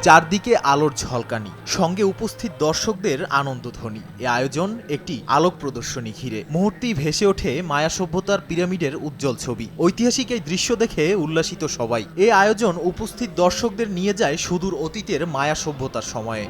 চারদিকে আলোর ঝলকানি, সঙ্গে উপস্থিত দর্শকদের আনন্দধ্বনি। এ আয়োজন একটি আলোক প্রদর্শনী ঘিরে। মুহূর্তেই ভেসে ওঠে মায়া সভ্যতার পিরামিডের উজ্জ্বল ছবি। ঐতিহাসিক এই দৃশ্য দেখে উল্লাসিত সবাই। এ আয়োজন উপস্থিত দর্শকদের নিয়ে যায় সুদূর অতীতের মায়া সভ্যতার সময়ে।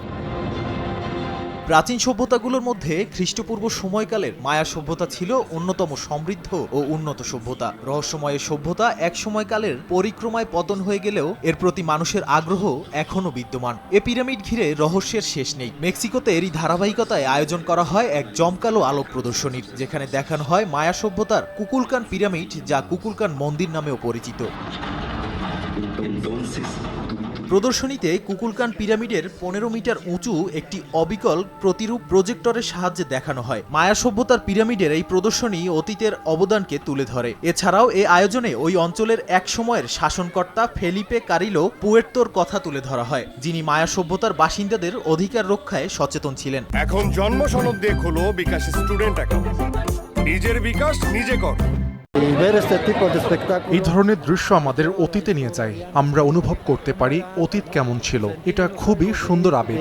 প্রাচীন সভ্যতাগুলোর মধ্যে খ্রিস্টপূর্ব সময়কালের মায়া সভ্যতা ছিল অন্যতম সমৃদ্ধ ও উন্নত সভ্যতা। রহস্যময় সভ্যতা এক সময়কালের পরিক্রমায় পতন হয়ে গেলেও এর প্রতি মানুষের আগ্রহ এখনও বিদ্যমান। এ পিরামিড ঘিরে রহস্যের শেষ নেই। মেক্সিকোতে এরই ধারাবাহিকতায় আয়োজন করা হয় এক জমকালো আলোক প্রদর্শনীর, যেখানে দেখানো হয় মায়া সভ্যতার কুকুলকান পিরামিড, যা কুকুলকান মন্দির নামেও পরিচিত। প্রদর্শনীতে কুকুলকান পিরামিডের 15 মিটার উঁচু একটি অবিকল প্রতিরূপ প্রজেক্টরের সাহায্যে দেখানো হয়। মায়া সভ্যতার পিরামিডের এই প্রদর্শনী অতীতের অবদানকে তুলে ধরে। এছাড়াও এই আয়োজনে ওই অঞ্চলের এক সময়ের শাসনকর্তা ফেলিপে কারিলো পুয়ের্তোর কথা তুলে ধরা হয়, যিনি মায়া সভ্যতার বাসিন্দাদের অধিকার রক্ষায় সচেতন ছিলেন। এখন জন্ম সনদ দিয়ে খোলো বিকাশ স্টুডেন্ট অ্যাকাউন্ট। নিজের বিকাশ নিজে কর। এই ধরনের দৃশ্য আমাদের অতীতে নিয়ে যায়। আমরা অনুভব করতে পারি অতীত কেমন ছিল। এটা খুবই সুন্দর আবেগ।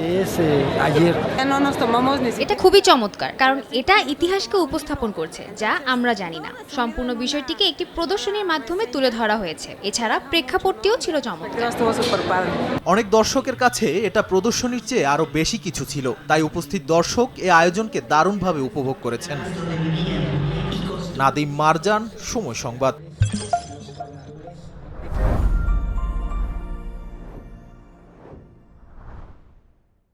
এটা খুবই চমৎকার, কারণ এটা ইতিহাসকে উপস্থাপন করছে যা আমরা জানি না। সম্পূর্ণ বিষয়টিকে একটি প্রদর্শনীর মাধ্যমে তুলে ধরা হয়েছে। এছাড়া প্রেক্ষাপটটিও ছিল চমৎকার। অনেক দর্শকের কাছে এটা প্রদর্শনীর চেয়ে আরো বেশি কিছু ছিল। তাই উপস্থিত দর্শক এ আয়োজনকে দারুণভাবে উপভোগ করেছেন। নাদিম মারজান, সময় সংবাদ।